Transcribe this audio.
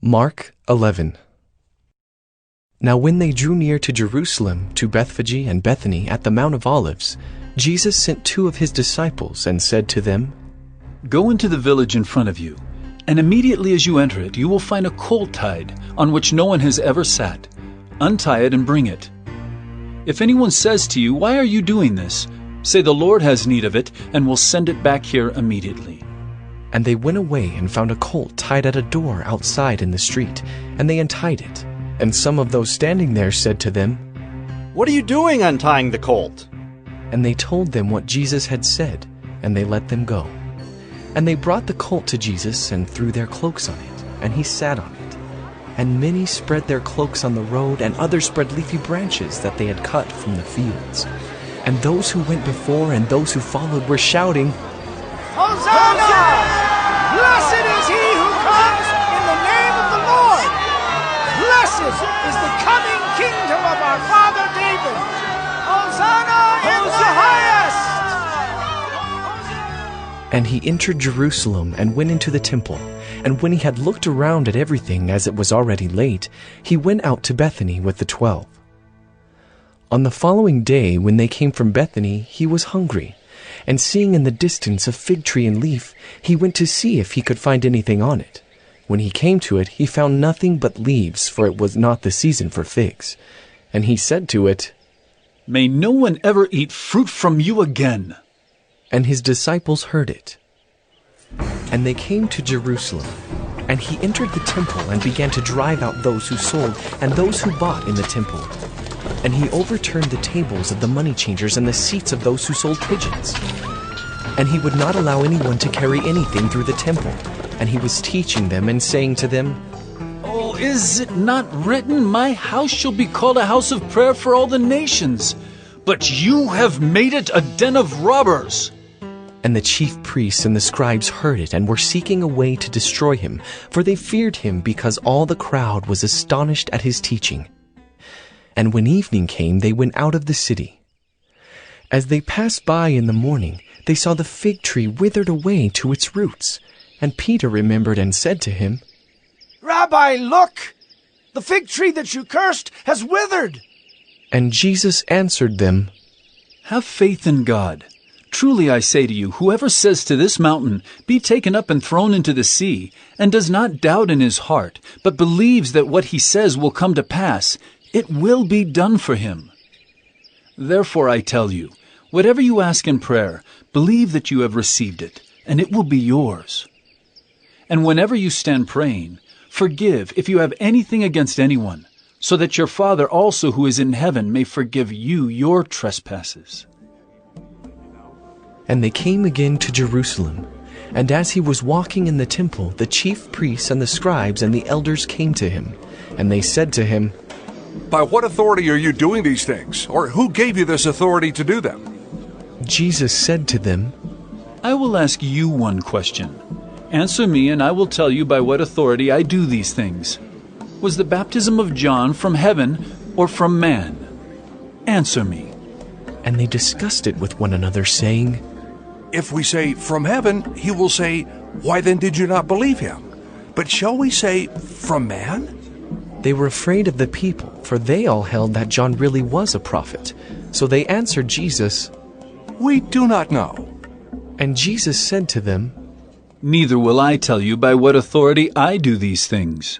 Mark 11. Now when they drew near to Jerusalem, to Bethphage and Bethany at the Mount of Olives, Jesus sent 2 of his disciples and said to them, Go into the village in front of you, and immediately as you enter it, you will find a colt tied, on which no one has ever sat. Untie it and bring it. If anyone says to you, Why are you doing this? Say, The Lord has need of it, and will send it back here immediately. And they went away and found a colt tied at a door outside in the street, and they untied it. And some of those standing there said to them, What are you doing untying the colt? And they told them what Jesus had said, and they let them go. And they brought the colt to Jesus and threw their cloaks on it, and he sat on it. And many spread their cloaks on the road, and others spread leafy branches that they had cut from the fields. And those who went before and those who followed were shouting, Hosanna! Blessed is he who comes in the name of the Lord! Blessed is the coming kingdom of our father David! Hosanna in the highest! And he entered Jerusalem and went into the temple. And when he had looked around at everything, as it was already late, he went out to Bethany with the 12. On the following day, when they came from Bethany, he was hungry. And seeing in the distance a fig tree in leaf, he went to see if he could find anything on it. When he came to it, he found nothing but leaves, for it was not the season for figs. And he said to it, May no one ever eat fruit from you again. And his disciples heard it. And they came to Jerusalem. And he entered the temple and began to drive out those who sold and those who bought in the temple. And he overturned the tables of the money changers and the seats of those who sold pigeons. And he would not allow anyone to carry anything through the temple. And he was teaching them and saying to them, Oh, is it not written, My house shall be called a house of prayer for all the nations? But you have made it a den of robbers. And the chief priests and the scribes heard it and were seeking a way to destroy him, for they feared him because all the crowd was astonished at his teaching. And when evening came, they went out of the city. As they passed by in the morning, they saw the fig tree withered away to its roots. And Peter remembered and said to him, Rabbi, look! The fig tree that you cursed has withered! And Jesus answered them, Have faith in God. Truly I say to you, whoever says to this mountain, Be taken up and thrown into the sea, and does not doubt in his heart, but believes that what he says will come to pass, it will be done for him. Therefore I tell you, whatever you ask in prayer, believe that you have received it, and it will be yours. And whenever you stand praying, forgive if you have anything against anyone, so that your Father also who is in heaven may forgive you your trespasses. And they came again to Jerusalem. And as he was walking in the temple, the chief priests and the scribes and the elders came to him. And they said to him, By what authority are you doing these things? Or who gave you this authority to do them? Jesus said to them, I will ask you one question. Answer me, and I will tell you by what authority I do these things. Was the baptism of John from heaven or from man? Answer me. And they discussed it with one another, saying, If we say, from heaven, he will say, Why then did you not believe him? But shall we say, from man? They were afraid of the people, for they all held that John really was a prophet. So they answered Jesus, We do not know. And Jesus said to them, Neither will I tell you by what authority I do these things.